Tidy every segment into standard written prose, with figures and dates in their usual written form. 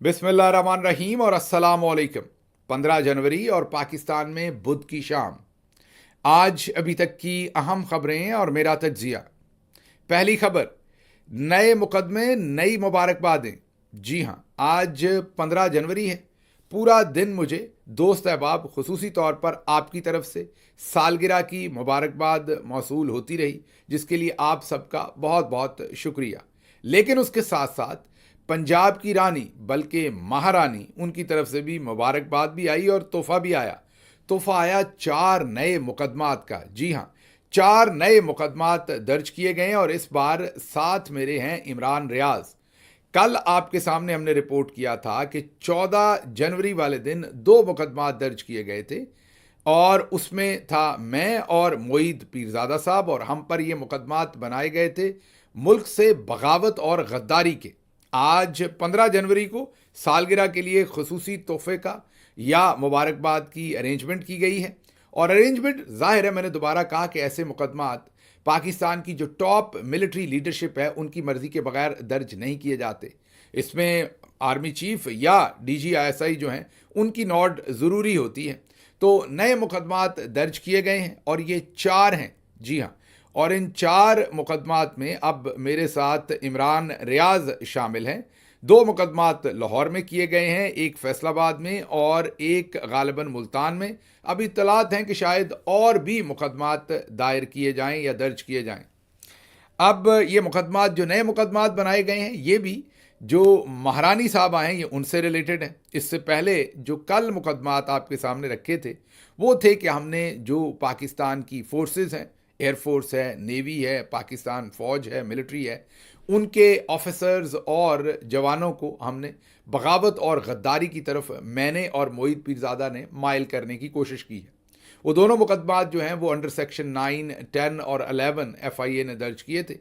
बिस्मिल्लाहिर्रहमानिर्रहीम और अस्सलाम वालेकुम। 15 जनवरी और पाकिस्तान में बुध की शाम। आज अभी तक की अहम खबरें और मेरा तज्जिया। पहली खबर, नए मुकदमे नई मुबारकबादें। जी हाँ, आज 15 जनवरी है। पूरा दिन मुझे दोस्त अहबाब खुसूसी तौर पर आपकी तरफ से सालगिरह की मुबारकबाद मौसूल होती रही, जिसके लिए आप सबका बहुत बहुत शुक्रिया। लेकिन उसके साथ साथ पंजाब की रानी बल्कि महारानी, उनकी तरफ से भी मुबारकबाद भी आई और तोहफा भी आया। तोहफा आया 4 नए मुकदमात का। जी हाँ, 4 नए मुकदमात दर्ज किए गए हैं और इस बार साथ मेरे हैं इमरान रियाज। कल आपके सामने हमने रिपोर्ट किया था कि 14 जनवरी वाले दिन 2 मुकदमात दर्ज किए गए थे और उसमें था मैं और मोईद पीरजादा साहब, और हम पर ये मुकदमात बनाए गए थे मुल्क से बगावत और गद्दारी के। आज 15 जनवरी को सालगिरह के लिए खुसूसी तोहफे का या मुबारकबाद की अरेंजमेंट की गई है। और अरेंजमेंट जाहिर है, मैंने दोबारा कहा कि ऐसे मुकदमात पाकिस्तान की जो टॉप मिलिट्री लीडरशिप है उनकी मर्जी के बगैर दर्ज नहीं किए जाते। इसमें आर्मी चीफ या DGISI जो हैं उनकी नोट ज़रूरी होती है। तो नए मुकदमात दर्ज किए गए हैं और ये 4 हैं। जी हाँ, और इन 4 मुकदमात में अब मेरे साथ इमरान रियाज शामिल हैं। 2 मुकदमात लाहौर में किए गए हैं, एक फैसलाबाद में और एक गालिबन मुल्तान में। अब इत्तलात हैं कि शायद और भी मुकदमात दायर किए जाएं या दर्ज किए जाएं। अब ये मुकदमात, जो नए मुकदमात बनाए गए हैं, ये भी जो महारानी साहब आए हैं ये उनसे रिलेटेड है। इससे पहले जो कल मुकदमात आपके सामने रखे थे वो थे कि हमने जो पाकिस्तान की फोर्सेस हैं, एयरफोर्स है, नेवी है, पाकिस्तान फ़ौज है, मिलिट्री है, उनके ऑफिसर्स और जवानों को हमने बगावत और गद्दारी की तरफ मैंने और मोईद पीरजादा ने माइल करने की कोशिश की है। वो दोनों मुकदमात जो हैं वो अंडर सेक्शन 9, 10 और 11 FIA ने दर्ज किए थे।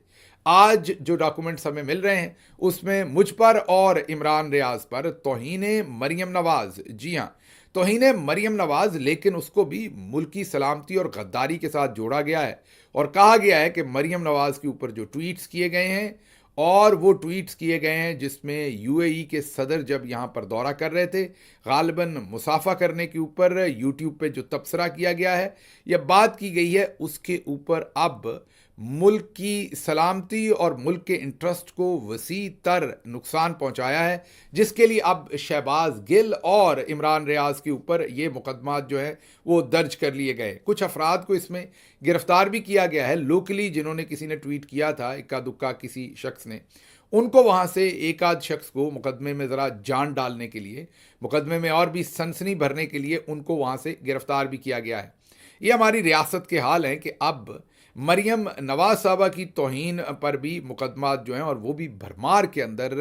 आज जो डॉक्यूमेंट्स हमें मिल रहे हैं उसमें मुझ पर और इमरान रियाज पर तौहीने मरियम नवाज, जी हाँ, तौहीने मरियम नवाज, लेकिन उसको भी मुल्की सलामती और गद्दारी के साथ जोड़ा गया है और कहा गया है कि मरियम नवाज के ऊपर जो ट्वीट्स किए गए हैं, और वो ट्वीट्स किए गए हैं जिसमें UAE के सदर जब यहाँ पर दौरा कर रहे थे, गालिबन मुसाफा करने के ऊपर यूट्यूब पे जो तबसरा किया गया है या बात की गई है, उसके ऊपर अब मुल्क की सलामती और मुल्क के इंटरेस्ट को वसी तर नुकसान पहुंचाया है, जिसके लिए अब शहबाज गिल और इमरान रियाज के ऊपर ये मुकदमात जो है वो दर्ज कर लिए गए। कुछ अफराद को इसमें गिरफ्तार भी किया गया है लोकली, जिन्होंने, किसी ने ट्वीट किया था, इक्का दुक्का किसी शख्स ने, उनको वहाँ से एक आध शख्स को मुकदमे में ज़रा जान डालने के लिए, मुकदमे में और भी सनसनी भरने के लिए उनको वहाँ से गिरफ्तार भी किया गया है। ये हमारी रियासत के हाल हैं कि अब मरियम नवाज साहबा की तौहीन पर भी मुकदमात जो हैं और वो भी भरमार के अंदर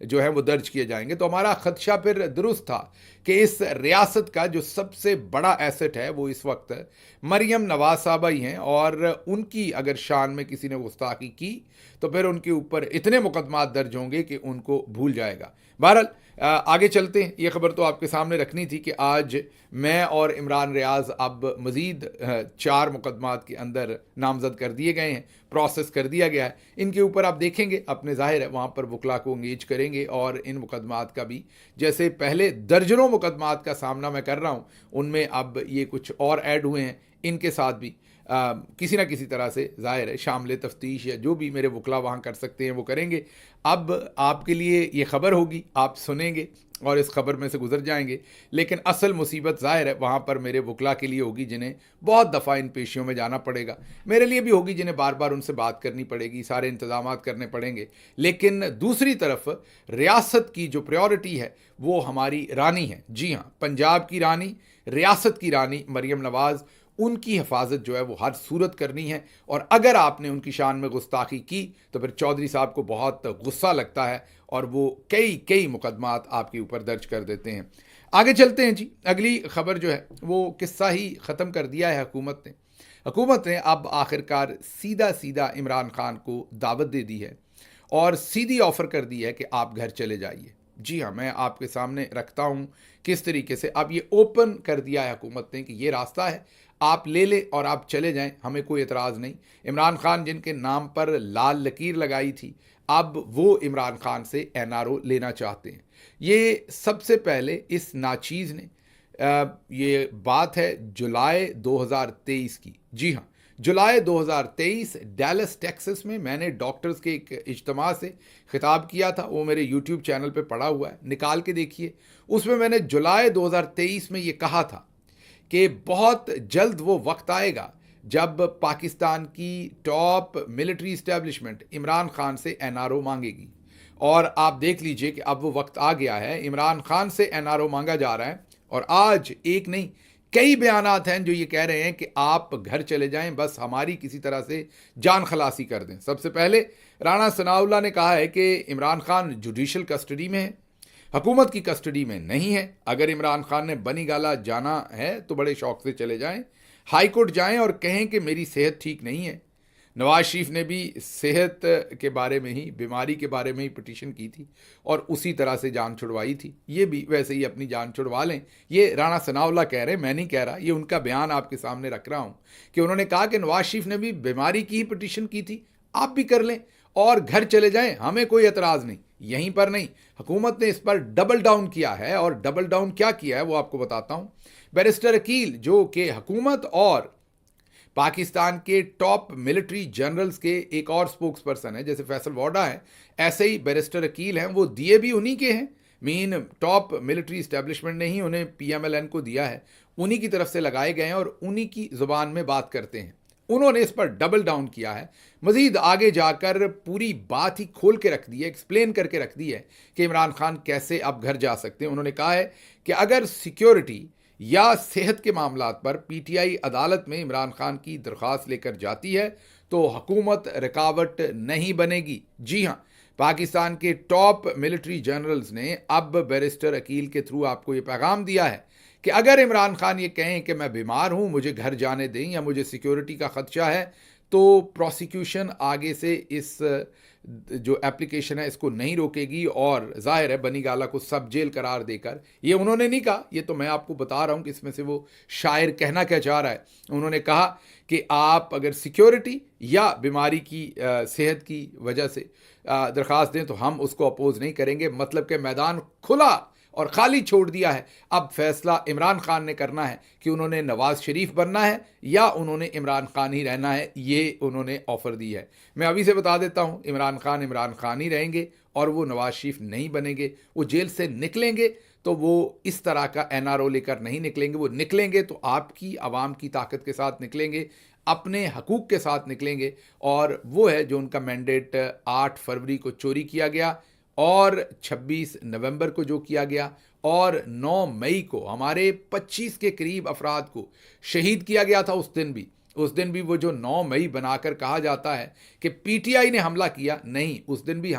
जो है वो दर्ज किए जाएंगे। तो हमारा खदशा फिर दुरुस्त था कि इस रियासत का जो सबसे बड़ा एसेट है वो इस वक्त मरियम नवाज साहबा ही हैं, और उनकी अगर शान में किसी ने गुस्ताखी की तो फिर उनके ऊपर इतने मुकदमात दर्ज होंगे कि उनको भूल जाएगा। बहरहाल आगे चलते हैं। ये खबर तो आपके सामने रखनी थी कि आज मैं और इमरान रियाज अब मज़ीद 4 मुकदमात के अंदर नामज़द कर दिए गए हैं, प्रोसेस कर दिया गया है। इनके ऊपर आप देखेंगे अपने, ज़ाहिर है वहाँ पर वकला को इंगेज करेंगे और इन मुकदमात का भी, जैसे पहले दर्जनों मुकदमात का सामना मैं कर रहा हूँ, उनमें अब ये कुछ और ऐड हुए हैं, इनके साथ भी किसी ना किसी तरह से ज़ाहिर है शामिल तफ्तीश या जो भी मेरे वकला वहाँ कर सकते हैं वो करेंगे। अब आपके लिए ये खबर होगी, आप सुनेंगे और इस खबर में से गुजर जाएंगे, लेकिन असल मुसीबत ज़ाहिर है वहाँ पर मेरे वकला के लिए होगी, जिन्हें बहुत दफ़ा इन पेशियों में जाना पड़ेगा। मेरे लिए भी होगी, जिन्हें बार बार उनसे बात करनी पड़ेगी, सारे इंतज़ामात करने पड़ेंगे। लेकिन दूसरी तरफ रियासत की जो प्रायोरिटी है वो हमारी रानी है। जी हाँ, पंजाब की रानी, रियासत की रानी मरियम नवाज़, उनकी हिफाजत जो है वो हर सूरत करनी है। और अगर आपने उनकी शान में गुस्ताखी की तो फिर चौधरी साहब को बहुत गुस्सा लगता है और वो कई मुकदमात आपके ऊपर दर्ज कर देते हैं। आगे चलते हैं जी। अगली खबर जो है वो किस्सा ही ख़त्म कर दिया है हुकूमत ने अब आखिरकार सीधा सीधा इमरान खान को दावत दे दी है और सीधी ऑफ़र कर दी है कि आप घर चले जाइए। जी हाँ, मैं आपके सामने रखता हूँ किस तरीके से अब ये ओपन कर दिया है हुकूमत ने कि ये रास्ता है, आप ले लें और आप चले जाएं, हमें कोई एतराज़ नहीं। इमरान खान जिनके नाम पर लाल लकीर लगाई थी, अब वो इमरान खान से एनआरओ लेना चाहते हैं। ये सबसे पहले इस नाचीज़ ने ये बात है जुलाई 2023 की। जी हाँ, जुलाई 2023 डैलस टेक्सास में मैंने डॉक्टर्स के एक इज्तिमा से खिताब किया था। वो मेरे यूट्यूब चैनल पे पड़ा हुआ है, निकाल के देखिए। उसमें मैंने जुलाई 2023 में ये कहा था कि बहुत जल्द वो वक्त आएगा जब पाकिस्तान की top military establishment Imran Khan से एनआरओ मांगेगी। और आप देख लीजिए कि अब वो वक्त आ गया है, इमरान खान से एनआरओ मांगा जा रहा है। और आज एक नहीं, कई बयानात हैं जो ये कह रहे हैं कि आप घर चले जाएं, बस हमारी किसी तरह से जान खलासी कर दें। सबसे पहले राणा सनाउल्लाह ने कहा है कि इमरान खान जुडिशल कस्टडी में है, हुकूमत की कस्टडी में नहीं है। अगर इमरान खान ने बनी गाला जाना है तो बड़े शौक से चले जाएं, हाई कोर्ट जाएं और कहें कि मेरी सेहत ठीक नहीं है। नवाज शरीफ ने भी सेहत के बारे में ही, बीमारी के बारे में ही पिटीशन की थी और उसी तरह से जान छुड़वाई थी। ये भी वैसे ही अपनी जान छुड़वा लें। ये राणा सनाउल्लाह कह रहे हैं, मैं नहीं कह रहा, ये उनका बयान आपके सामने रख रहा हूं कि उन्होंने कहा कि नवाज शरीफ ने भी बीमारी की ही पिटीशन की थी, आप भी कर लें और घर चले जाएं, हमें कोई एतराज़ नहीं। यहीं पर नहीं, हुकूमत ने इस पर डबल डाउन किया है। और डबल डाउन क्या किया है वो आपको बताता हूं। बैरिस्टर अकील, जो कि हुकूमत और पाकिस्तान के टॉप मिलिट्री जनरल्स के एक और स्पोक्स पर्सन है, जैसे फैसल वाडा है, ऐसे ही बैरिस्टर अकील हैं, वो दिए भी उन्हीं के हैं। मीन टॉप मिलिट्री इस्टेब्लिशमेंट ने ही उन्हें पीएमएलएन को दिया है, उन्हीं की तरफ से लगाए गए हैं और उन्हीं की ज़ुबान में बात करते हैं। उन्होंने इस पर डबल डाउन किया है, मजीद आगे जाकर पूरी बात ही खोल के रख दी है, एक्सप्लेन करके रख दी है कि इमरान खान कैसे अब घर जा सकते हैं। उन्होंने कहा है कि अगर सिक्योरिटी या सेहत के मामलात पर पीटीआई अदालत में इमरान खान की दरख्वास्त लेकर जाती है तो हुकूमत रुकावट नहीं बनेगी। जी हाँ, पाकिस्तान के टॉप मिलिट्री जनरल्स ने अब बैरिस्टर अकील के थ्रू आपको ये पैगाम दिया है कि अगर इमरान खान ये कहें कि मैं बीमार हूं, मुझे घर जाने दें या मुझे सिक्योरिटी का खदशा है, तो प्रोसिक्यूशन आगे से इस जो एप्लीकेशन है इसको नहीं रोकेगी। और जाहिर है बनी गाला को सब जेल करार देकर, ये उन्होंने नहीं कहा, ये तो मैं आपको बता रहा हूं कि इसमें से वो शायर कहना क्या चाह रहा है। उन्होंने कहा कि आप अगर सिक्योरिटी या बीमारी की सेहत की वजह से दरख्वास्त दें तो हम उसको अपोज नहीं करेंगे। मतलब कि मैदान खुला और खाली छोड़ दिया है। अब फैसला इमरान खान ने करना है कि उन्होंने नवाज शरीफ बनना है या उन्होंने इमरान खान ही रहना है। ये उन्होंने ऑफ़र दी है। मैं अभी से बता देता हूँ, इमरान खान ही रहेंगे और वो नवाज शरीफ नहीं बनेंगे। वो जेल से निकलेंगे तो वो इस तरह का एनआरओ लेकर नहीं निकलेंगे। वो निकलेंगे तो आपकी आवाम की ताकत के साथ निकलेंगे, अपने हकूक़ के साथ निकलेंगे। और वो है जो उनका मैंडेट 8 फरवरी को चोरी किया गया और 26 नवंबर को जो किया गया और 9 मई को हमारे 25 के करीब अफराद को शहीद किया गया था। उस दिन भी वो जो 9 मई बनाकर कहा जाता है कि पीटीआई ने हमला किया, नहीं, उस दिन भी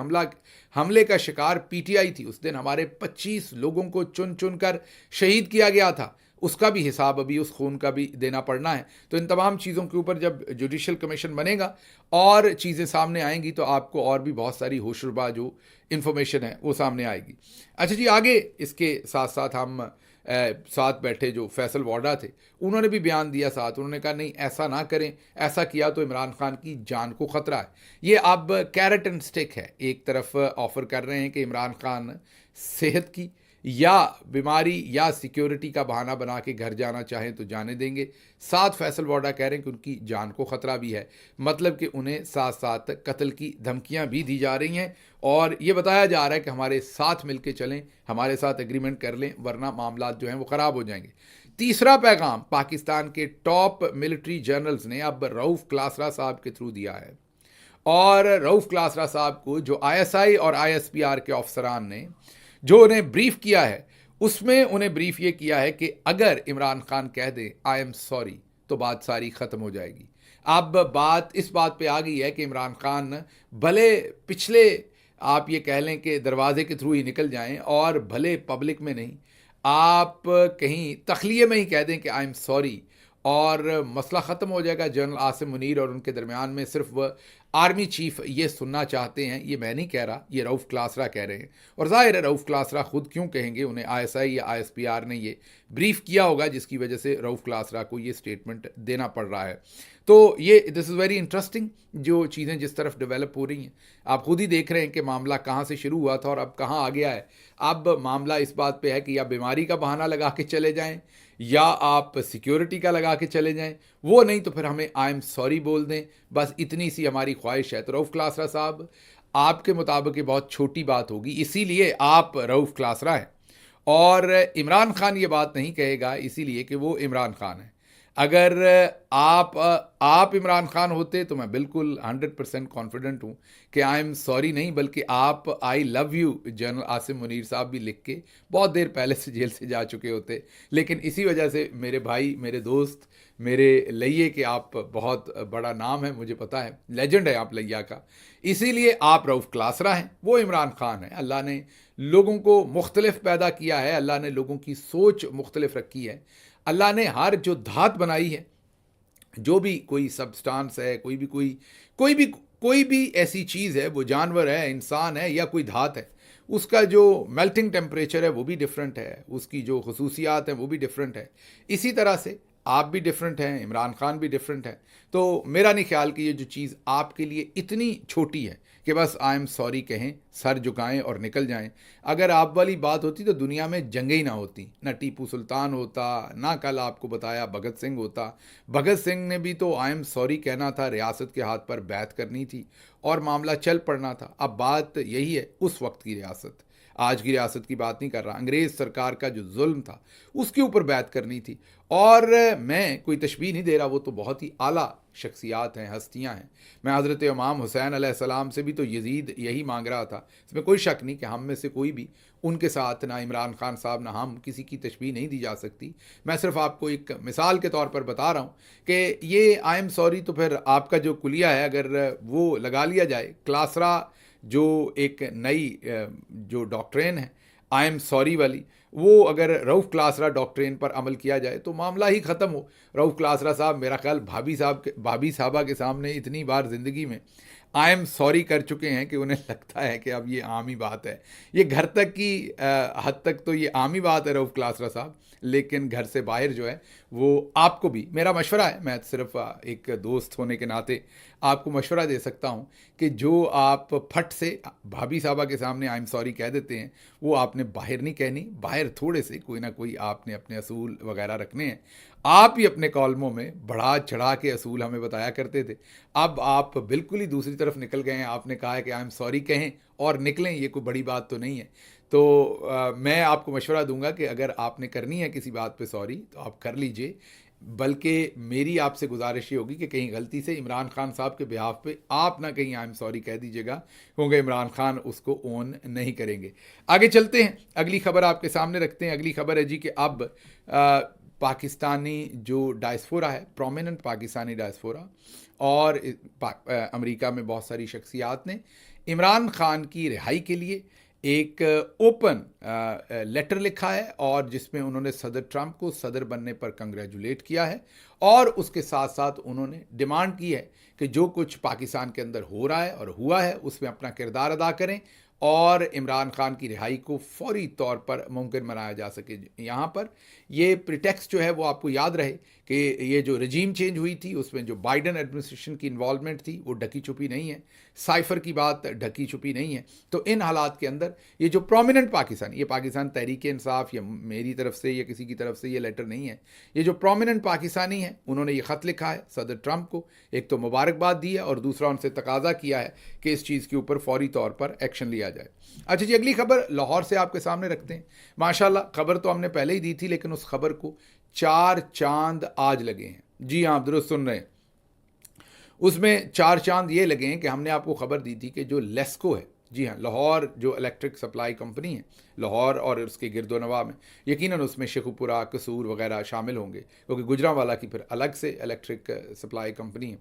हमले का शिकार पीटीआई थी। उस दिन हमारे 25 लोगों को चुन चुन कर शहीद किया गया था। उसका भी हिसाब अभी, उस खून का भी देना पड़ना है। तो इन तमाम चीज़ों के ऊपर जब जुडिशल कमीशन बनेगा और चीज़ें सामने आएंगी तो आपको और भी बहुत सारी होशरुबा जो इन्फॉर्मेशन है वो सामने आएगी। अच्छा जी, आगे इसके साथ साथ हम साथ बैठे जो फैसल वाडा थे, उन्होंने भी बयान दिया साथ। उन्होंने कहा नहीं, ऐसा ना करें, ऐसा किया तो इमरान खान की जान को ख़तरा है। ये अब कैरेट एंड स्टिक है। एक तरफ ऑफ़र कर रहे हैं कि इमरान खान सेहत की या बीमारी या सिक्योरिटी का बहाना बना के घर जाना चाहें तो जाने देंगे। साथ फैसल वाडा कह रहे हैं कि उनकी जान को ख़तरा भी है, मतलब कि उन्हें साथ साथ कत्ल की धमकियां भी दी जा रही हैं और ये बताया जा रहा है कि हमारे साथ मिलके चलें, हमारे साथ एग्रीमेंट कर लें, वरना मामलात जो हैं वो ख़राब हो जाएंगे। तीसरा पैगाम पाकिस्तान के टॉप मिलिट्री जनरल्स ने अब रऊफ़ क्लासरा साहब के थ्रू दिया है। और रऊफ़ क्लासरा साहब को जो ISI और ISPR के अफसरान ने जो उन्हें ब्रीफ किया है, उसमें उन्हें ब्रीफ ये किया है कि अगर इमरान खान कह दे आई एम सॉरी तो बात सारी ख़त्म हो जाएगी। अब बात इस बात पे आ गई है कि इमरान खान भले पिछले आप ये कह लें कि दरवाजे के थ्रू ही निकल जाएं और भले पब्लिक में नहीं, आप कहीं तखलिए में ही कह दें कि आई एम सॉरी और मसला ख़त्म हो जाएगा। जनरल आसिम मुनीर और उनके दरमियान में सिर्फ वह आर्मी चीफ ये सुनना चाहते हैं, ये मैं नहीं कह रहा, ये रऊफ़ क्लासरा कह रहे हैं। और ज़ाहिर है रऊफ़ क्लासरा ख़ुद क्यों कहेंगे, उन्हें ISI या ISPR ने ये ब्रीफ किया होगा, जिसकी वजह से रऊफ़ क्लासरा को ये स्टेटमेंट देना पड़ रहा है। तो ये दिस इज़ वेरी इंटरेस्टिंग, जो चीज़ें जिस तरफ डेवलप हो रही हैं। आप खुद ही देख रहे हैं कि मामला कहाँ से शुरू हुआ था और अब कहाँ आ गया है। अब मामला इस बात पे है कि या बीमारी का बहाना लगा के चले जाएं, या आप सिक्योरिटी का लगा के चले जाएं, वो नहीं तो फिर हमें आई एम सॉरी बोल दें, बस इतनी सी हमारी ख्वाहिश है। तो रऊफ़ क्लासरा साहब, आपके मुताबिक ये बहुत छोटी बात होगी, इसीलिए आप रऊफ़ क्लासरा हैं। और इमरान खान ये बात नहीं कहेगा इसीलिए कि वो इमरान खान है। अगर आप इमरान खान होते तो मैं बिल्कुल 100% कॉन्फिडेंट हूँ कि आई एम सॉरी नहीं, बल्कि आप I love you general Asim Munir साहब भी लिख के बहुत देर पहले से जेल से जा चुके होते। लेकिन इसी वजह से मेरे भाई, मेरे दोस्त, मेरे लइये कि आप बहुत बड़ा नाम है, मुझे पता है, लेजेंड है आप लइया का, इसीलिए आप रऊफ़ क्लासरा हैं, वो इमरान खान है। अल्लाह ने लोगों को मुख्तलिफ पैदा किया है, अल्लाह ने लोगों की सोच मुख्तलिफ रखी है, अल्लाह ने हर जो धात बनाई है, जो भी कोई सब्सटेंस है, कोई भी ऐसी चीज़ है, वो जानवर है, इंसान है या कोई धात है, उसका जो मेल्टिंग टेम्परेचर है वो भी डिफरेंट है, उसकी जो खसूसियात हैं वो भी डिफरेंट है। इसी तरह से आप भी डिफरेंट हैं, इमरान खान भी डिफरेंट है। तो मेरा नहीं ख्याल कि ये जो चीज़ आपके लिए इतनी छोटी है कि बस आई एम सॉरी कहें, सर झुकाएं और निकल जाएं। अगर आप वाली बात होती तो दुनिया में जंगें ही ना होती, ना टीपू सुल्तान होता, ना कल आपको बताया भगत सिंह होता। भगत सिंह ने भी तो आई एम सॉरी कहना था, रियासत के हाथ पर बैत करनी थी और मामला चल पड़ना था। अब बात यही है, उस वक्त की रियासत, आज की रियासत की बात नहीं कर रहा, अंग्रेज़ सरकार का जो जुल्म था उसके ऊपर बैत करनी थी। और मैं कोई तशबीह नहीं दे रहा, वो तो बहुत ही आला शख्सियात हैं, हस्तियां हैं। मैं हज़रत इमाम हुसैन अलैहिस्सलाम से भी तो यजीद यही मांग रहा था, इसमें कोई शक नहीं कि हम में से कोई भी उनके साथ, ना इमरान खान साहब ना हम, किसी की तशबीह नहीं दी जा सकती। मैं सिर्फ आपको एक मिसाल के तौर पर बता रहा हूँ कि ये आई एम सॉरी तो फिर आपका जो कुलिया है अगर वो लगा लिया जाए, क्लासरा जो एक नई जो डॉक्ट्रेन है आई एम सॉरी वाली, वो अगर रऊफ़ क्लासरा डॉक्ट्रेन पर अमल किया जाए तो मामला ही ख़त्म हो। रऊफ़ क्लासरा साहब मेरा ख्याल भाभी साहबा के सामने इतनी बार ज़िंदगी में आई एम सॉरी कर चुके हैं कि उन्हें लगता है कि अब ये आम ही बात है। ये घर तक की हद तक तो ये आम ही बात है रऊफ़ क्लासरा साहब, लेकिन घर से बाहर जो है वो आपको भी मेरा मशवरा है, मैं सिर्फ एक दोस्त होने के नाते आपको मशवरा दे सकता हूँ कि जो आप फट से भाभी साहबा के सामने आई एम सॉरी कह देते हैं, वो आपने बाहर नहीं कहनी। बाहर थोड़े से कोई ना कोई आपने अपने असूल वगैरह रखने हैं। आप ही अपने कॉलमों में बढ़ा चढ़ा के असूल हमें बताया करते थे, अब आप बिल्कुल ही दूसरी तरफ निकल गए हैं। आपने कहा है कि आई एम सॉरी कहें और निकलें, ये कोई बड़ी बात तो नहीं है। तो मैं आपको मशवरा दूंगा कि अगर आपने करनी है किसी बात पे सॉरी तो आप कर लीजिए, बल्कि मेरी आपसे गुजारिश ये होगी कि कहीं गलती से इमरान खान साहब के बिहाफ पे आप ना कहीं आई एम सॉरी कह दीजिएगा, क्योंकि इमरान खान उसको ओन नहीं करेंगे। आगे चलते हैं, अगली खबर आपके सामने रखते हैं। अगली खबर है जी कि अब पाकिस्तानी जो डायस्पोरा है, प्रोमिनेंट पाकिस्तानी डायस्पोरा और अमेरिका में बहुत सारी शख्सियात ने इमरान खान की रिहाई के लिए एक ओपन लेटर लिखा है और जिसमें उन्होंने सदर ट्रंप को सदर बनने पर कंग्रेचुलेट किया है और उसके साथ साथ उन्होंने डिमांड की है कि जो कुछ पाकिस्तान के अंदर हो रहा है और हुआ है उसमें अपना किरदार अदा करें और इमरान खान की रिहाई को फौरी तौर पर मुमकिन बनाया जा सके। यहाँ पर ये प्रिटेक्स्ट जो है वो आपको याद रहे कि ये जो रजीम चेंज हुई थी उसमें जो बाइडन एडमिनिस्ट्रेशन की इन्वॉल्वमेंट थी वो ढकी छुपी नहीं है, साइफर की बात ढकी छुपी नहीं है। तो इन हालात के अंदर ये जो प्रोमिनेंट पाकिस्तान, ये पाकिस्तान तहरीक इंसाफ या मेरी तरफ से या किसी की तरफ से ये लेटर नहीं है, ये जो प्रोमिनेंट पाकिस्तानी है उन्होंने ये ख़त लिखा है सदर ट्रंप को, एक तो मुबारकबाद दी है और दूसरा उनसे तकाजा किया है कि इस चीज़ के ऊपर फौरी तौर पर एक्शन लिया जाए। अच्छा जी, अगली खबर लाहौर से आपके सामने रखते हैं। माशाल्लाह खबर तो हमने पहले ही दी थी, लेकिन उस खबर को 4 चांद आज लगे हैं। जी हाँ, आप दुरुस्त सुन रहे हैं, उसमें 4 चांद ये लगे हैं कि हमने आपको खबर दी थी कि जो लेस्को है, जी हाँ, लाहौर जो इलेक्ट्रिक सप्लाई कंपनी है, लाहौर और उसके गिरदोनवा में यकीनन उसमें शेखुपुरा, कसूर वगैरह शामिल होंगे, क्योंकि गुजरांवाला की फिर अलग से इलेक्ट्रिक सप्लाई कंपनी है।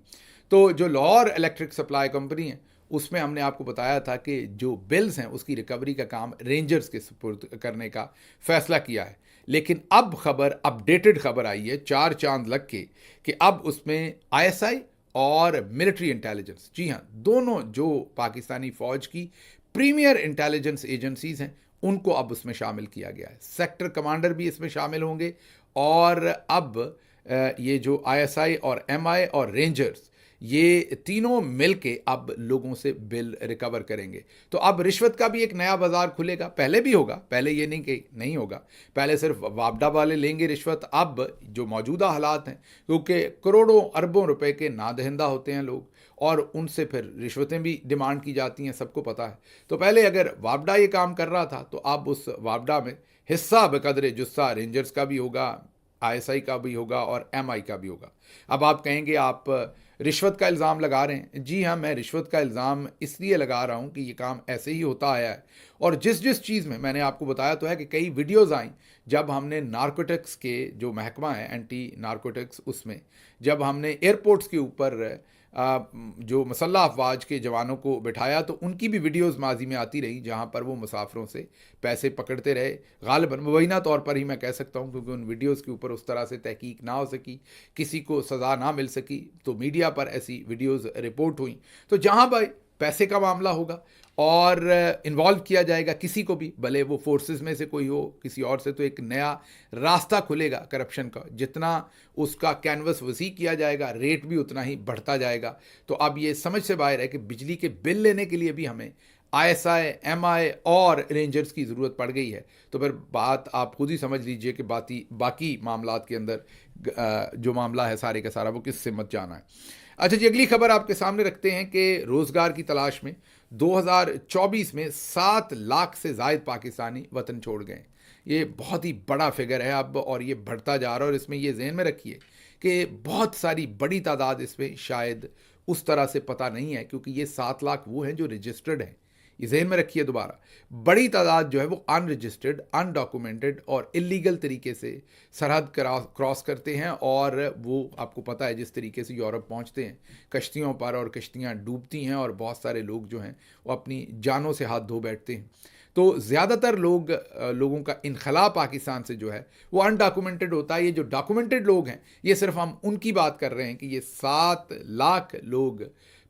तो जो लाहौर इलेक्ट्रिक सप्लाई कंपनी है उसमें हमने आपको बताया था कि जो बिल्स हैं उसकी रिकवरी का काम रेंजर्स के सुपुर्द करने का फैसला किया है। लेकिन अब खबर, अपडेटेड खबर आई है 4 चांद लग के, कि अब उसमें आईएसआई और मिलिट्री इंटेलिजेंस, जी हाँ, दोनों जो पाकिस्तानी फ़ौज की प्रीमियर इंटेलिजेंस एजेंसीज हैं उनको अब उसमें शामिल किया गया है। सेक्टर कमांडर भी इसमें शामिल होंगे और अब ये जो आईएसआई और एमआई और रेंजर्स, ये तीनों मिलके अब लोगों से बिल रिकवर करेंगे। तो अब रिश्वत का भी एक नया बाजार खुलेगा। पहले भी होगा, पहले ये नहीं कि नहीं होगा, पहले सिर्फ वापडा वाले लेंगे रिश्वत। अब जो मौजूदा हालात हैं, क्योंकि करोड़ों अरबों रुपए के नादहिंदा होते हैं लोग और उनसे फिर रिश्वतें भी डिमांड की जाती हैं, सबको पता है। तो पहले अगर वापडा ये काम कर रहा था तो अब उस वापडा में हिस्सा बकदरे जुस्सा रेंजर्स का भी होगा, आईएसआई का भी होगा और एमआई का भी होगा। अब आप कहेंगे आप रिश्वत का इल्ज़ाम लगा रहे हैं। जी हाँ, मैं रिश्वत का इल्ज़ाम इसलिए लगा रहा हूँ कि ये काम ऐसे ही होता आया है। और जिस जिस चीज़ में मैंने आपको बताया तो है कि कई वीडियोज़ आई जब हमने नारकोटिक्स के जो महकमा है एंटी नारकोटिक्स, उसमें जब हमने एयरपोर्ट्स के ऊपर जो मसल्ह अफवाज के जवानों को बिठाया तो उनकी भी वीडियोज़ माजी में आती रही जहाँ पर वो मुसाफिरों से पैसे पकड़ते रहे। गालिबन मुबैना तौर पर ही मैं कह सकता हूँ, क्योंकि उन वीडियोज़ के ऊपर उस तरह से तहकीक ना हो सकी, किसी को सज़ा ना मिल सकी, तो मीडिया पर ऐसी वीडियोज़ रिपोर्ट हुई। तो जहाँ पर पैसे का मामला होगा और इन्वॉल्व किया जाएगा किसी को भी, भले वो फोर्सेस में से कोई हो, किसी और से, तो एक नया रास्ता खुलेगा करप्शन का। जितना उसका कैनवस वसी किया जाएगा, रेट भी उतना ही बढ़ता जाएगा। तो अब ये समझ से बाहर है कि बिजली के बिल लेने के लिए भी हमें आईएसआई, एमआई और रेंजर्स की ज़रूरत पड़ गई है। तो फिर बात आप खुद ही समझ लीजिए कि बाकी मामलात के अंदर जो मामला है सारे का सारा वो किससे मत जाना है। अच्छा जी, अगली खबर आपके सामने रखते हैं कि रोज़गार की तलाश में 2024 में 7 लाख से ज़ायद पाकिस्तानी वतन छोड़ गए। ये बहुत ही बड़ा फिगर है अब और ये बढ़ता जा रहा है। और इसमें ये ज़हन में रखिए कि बहुत सारी बड़ी तादाद इसमें शायद उस तरह से पता नहीं है, क्योंकि ये 7 लाख वो हैं जो रजिस्टर्ड हैं। ये ज़हन में रखिए दोबारा, बड़ी तादाद जो है वो अनरजिस्टर्ड, अनडॉक्यूमेंटेड और इलीगल तरीके से सरहद क्रॉस करते हैं। और वो आपको पता है जिस तरीके से यूरोप पहुंचते हैं कश्तियों पर, और कश्तियां डूबती हैं और बहुत सारे लोग जो हैं वो अपनी जानों से हाथ धो बैठते हैं। तो ज़्यादातर लोगों का इनखला पाकिस्तान से जो है वो अनडॉक्यूमेंटेड होता है। ये जो डॉक्यूमेंटेड लोग हैं, ये सिर्फ हम उनकी बात कर रहे हैं कि ये 7 लाख लोग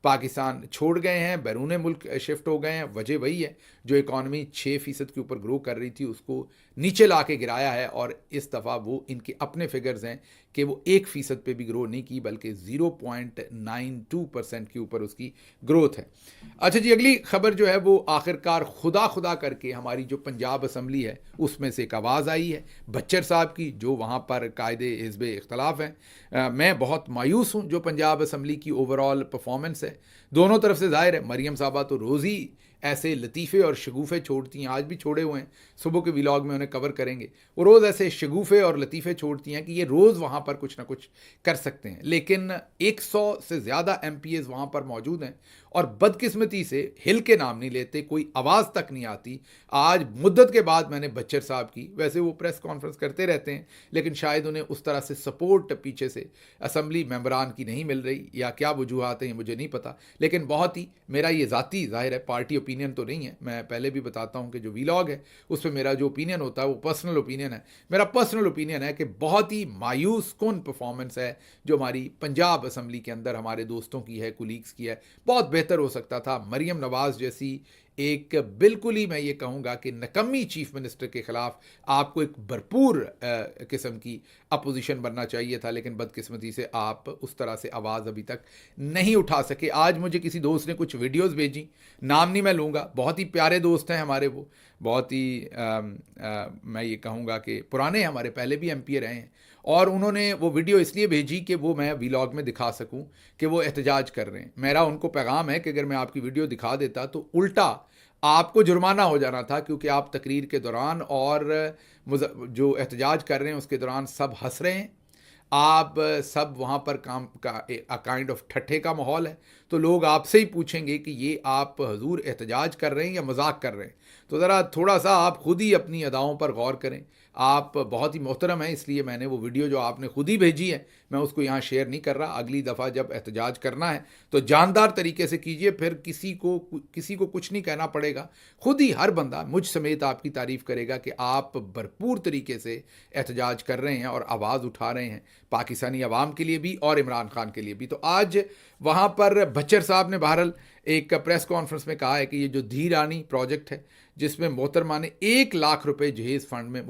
पाकिस्तान छोड़ गए हैं, बैरून मुल्क शिफ्ट हो गए हैं। वजह वही है जो इकॉनमी 6% के ऊपर ग्रो कर रही थी उसको नीचे ला के गिराया है। और इस दफ़ा वो इनके अपने फिगर्स हैं कि वो 1% पे भी ग्रो नहीं की, बल्कि 0.92% के ऊपर उसकी ग्रोथ है। अच्छा जी, अगली खबर जो है वो आखिरकार खुदा करके हमारी जो पंजाब असम्बली है उसमें से एक आवाज़ आई है बच्चर साहब की, जो वहाँ पर कायदे हिज़्ब इख्तलाफ हैं। मैं बहुत मायूस हूँ जो पंजाब असम्बली की ओवरऑल परफॉर्मेंस है। दोनों तरफ से ज़ाहिर है, मरियम साहबा तो रोज़ ही ऐसे लतीफ़े और शगुफ़े छोड़ती हैं, आज भी छोड़े हुए हैं, सुबह के व्लॉग में उन्हें कवर करेंगे। वो रोज़ ऐसे शगुफ़े और लतीफ़े छोड़ती हैं कि ये रोज़ वहाँ पर कुछ ना कुछ कर सकते हैं। लेकिन 100 से ज़्यादा MPs वहाँ पर मौजूद हैं और बदकिस्मती से हिल के नाम नहीं लेते, कोई आवाज़ तक नहीं आती। आज मुद्दत के बाद मैंने बच्चर साहब की, वैसे वो प्रेस कॉन्फ्रेंस करते रहते हैं लेकिन शायद उन्हें उस तरह से सपोर्ट पीछे से असम्बली मेंबरान की नहीं मिल रही, या क्या वजूहात हैं मुझे नहीं पता। लेकिन बहुत ही मेरा ये ज़ाती, ज़ाहिर है पार्टी ओपिनियन तो नहीं है, मैं पहले भी बताता हूँ कि जो व्लॉग है उस पर मेरा जो ओपिनियन होता है वो पर्सनल ओपिनियन है। मेरा पर्सनल ओपिनियन है कि बहुत ही मायूस कुन परफॉर्मेंस है जो हमारी पंजाब असम्बली के अंदर हमारे दोस्तों की है, कुलीग्स की है। बहुत बेहतर हो सकता था। मरियम नवाज़ जैसी एक बिल्कुल ही मैं ये कहूँगा कि नकम्मी चीफ मिनिस्टर के ख़िलाफ़ आपको एक भरपूर किस्म की अपोजिशन बनना चाहिए था, लेकिन बदकिस्मती से आप उस तरह से आवाज़ अभी तक नहीं उठा सके। आज मुझे किसी दोस्त ने कुछ वीडियोस भेजी, नाम नहीं मैं लूँगा, बहुत ही प्यारे दोस्त हैं हमारे, वो बहुत ही मैं ये कहूँगा कि पुराने हमारे, पहले भी MP रहे हैं। और उन्होंने वो वीडियो इसलिए भेजी कि वो मैं व्लॉग में दिखा सकूं कि वो एहतजाज कर रहे हैं। मेरा उनको पैगाम है कि अगर मैं आपकी वीडियो दिखा देता तो उल्टा आपको जुर्माना हो जाना था, क्योंकि आप तकरीर के दौरान और जो एहतजाज कर रहे हैं उसके दौरान सब हंस रहे हैं, आप सब वहाँ पर काम का काइंड ऑफ ठट्ठे का माहौल है, तो लोग आपसे ही पूछेंगे कि ये आप हजूर एहतजाज कर रहे हैं या मजाक कर रहे हैं। तो ज़रा थोड़ा सा आप खुद ही अपनी अदाओं पर गौर करें। आप बहुत ही मोहतरम हैं, इसलिए मैंने वो वीडियो जो आपने खुद ही भेजी है मैं उसको यहाँ शेयर नहीं कर रहा। अगली दफ़ा जब एहतजाज करना है तो जानदार तरीके से कीजिए, फिर किसी को कुछ नहीं कहना पड़ेगा। खुद ही हर बंदा मुझ समेत आपकी तारीफ़ करेगा कि आप भरपूर तरीके से एहतजाज कर रहे हैं और आवाज़ उठा रहे हैं पाकिस्तानी अवाम के लिए भी और इमरान खान के लिए भी। तो आज वहाँ पर बच्चर साहब ने बहरहाल एक प्रेस कॉन्फ्रेंस में कहा है कि ये जो धी रानी प्रोजेक्ट है, जिसमें मोहतरमा ने 1 लाख रुपए जहेज़ फ़ंड में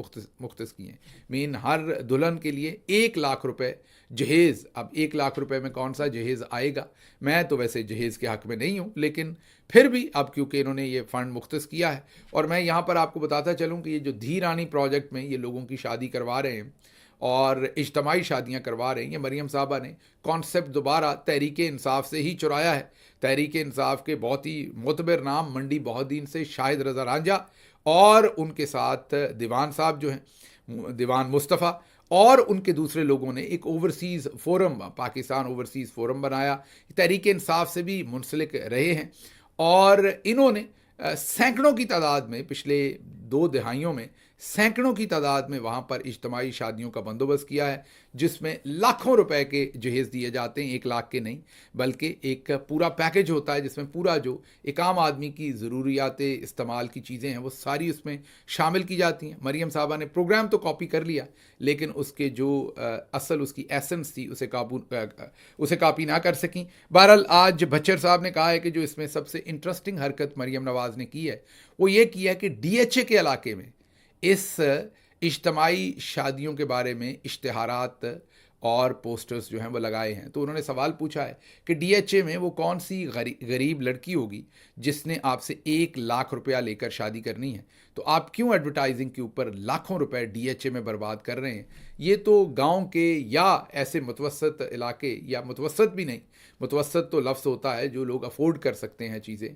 मुख्तस किए हैं। मीन हर दुल्हन के लिए 1 लाख रुपए जहेज़। अब 1 लाख रुपए में कौन सा जहेज़ आएगा? मैं तो वैसे जहेज़ के हक़ में नहीं हूँ, लेकिन फिर भी अब क्योंकि इन्होंने ये फ़ंड मुख्तस किया है, और मैं यहाँ पर आपको बताता चलूँ कि ये जो धी रानी प्रोजेक्ट में ये लोगों की शादी करवा रहे हैं और इज्तमाही शादियाँ करवा रहे हैं, ये मरियम साहबा ने कॉन्सेप्ट दोबारा तहरीक इंसाफ से ही चुराया है। तहरीक इंसाफ के बहुत ही मोतबर नाम मंडी बहुद्दीन से शाहिद रज़ा रांझा और उनके साथ दीवान साहब जो हैं, दीवान मुस्तफ़ा, और उनके दूसरे लोगों ने एक overseas forum, Pakistan overseas forum बनाया। तहरीक इंसाफ से भी मुंसलिक रहे हैं और इन्होंने सैकड़ों की तादाद में पिछले 2 दहाइयों में सैकड़ों की तादाद में वहाँ पर इज्तमाही शादियों का बंदोबस्त किया है, जिसमें लाखों रुपए के जहेज़ दिए जाते हैं। 1 लाख के नहीं, बल्कि एक पूरा पैकेज होता है जिसमें पूरा जो एक आम आदमी की ज़रूरियात इस्तेमाल की चीज़ें हैं वो सारी उसमें शामिल की जाती हैं। मरियम साहबा ने प्रोग्राम तो कॉपी कर लिया, लेकिन उसके जो असल उसकी एसेंस थी उसे कॉपी ना कर सकें। बहरहाल आज बच्चर साहब ने कहा है कि जो इसमें सबसे इंटरेस्टिंग हरकत मरियम नवाज़ ने की है वो ये किया है कि DHA के इलाके में इस इज्तमाही शादियों के बारे में इश्तिहारात और पोस्टर्स जो हैं वो लगाए हैं। तो उन्होंने सवाल पूछा है कि DHA में वो कौन सी गरीब लड़की होगी जिसने आपसे 1 लाख रुपया लेकर शादी करनी है, तो आप क्यों एडवर्टाइजिंग के ऊपर लाखों रुपए DHA में बर्बाद कर रहे हैं? ये तो गांव के या ऐसे मुतवसत इलाके, या मुतवसत भी नहीं, मुतवसत तो लफ्ज़ होता है जो लोग अफोर्ड कर सकते हैं चीज़ें,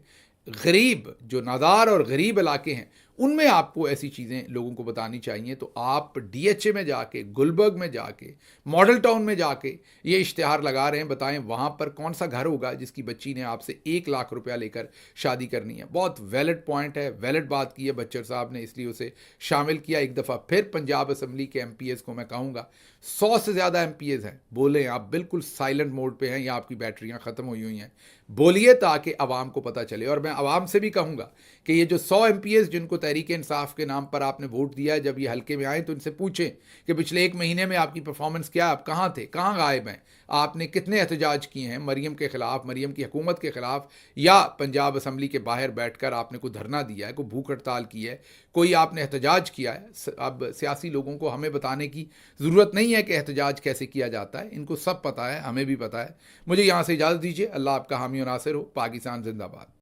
गरीब जो नादार और गरीब इलाके हैं उनमें आपको ऐसी चीज़ें लोगों को बतानी चाहिए। तो आप DHA में जाके, गुलबर्ग में जाके, मॉडल टाउन में जाके ये इश्तिहार लगा रहे हैं। बताएं वहाँ पर कौन सा घर होगा जिसकी बच्ची ने आपसे 1 लाख रुपया लेकर शादी करनी है। बहुत वैलिड पॉइंट है, वैलिड बात की है बच्चर साहब ने, इसलिए उसे शामिल किया। एक दफ़ा फिर पंजाब असम्बली के MPs को मैं कहूँगा, 100 से ज़्यादा MPs हैं, बोलें, आप बिल्कुल साइलेंट मोड पे हैं या आपकी बैटरियाँ ख़त्म हुई हुई हैं, बोलिए ताकि आवाम को पता चले। और मैं आवाम से भी कहूँगा कि ये जो 100 MPs जिनको तहरीक इंसाफ के नाम पर आपने वोट दिया है, जब ये हल्के में आए तो इनसे पूछें कि पिछले 1 महीने में आपकी परफॉर्मेंस क्या है, आप कहाँ थे, कहाँ गायब हैं, आपने कितने एहतजाज किए हैं मरियम के ख़िलाफ़, मरियम की हुकूमत के ख़िलाफ़, या पंजाब असम्बली के बाहर बैठकर आपने कोई धरना दिया है, कोई भूख हड़ताल की है, कोई आपने एहतजाज किया है। अब सियासी लोगों को हमें बताने की ज़रूरत नहीं है कि एहतजाज कैसे किया जाता है, इनको सब पता है, हमें भी पता है। मुझे यहाँ से इजाज़त दीजिए। अल्लाह आपका हामी और नासिर हो। पाकिस्तान जिंदाबाद।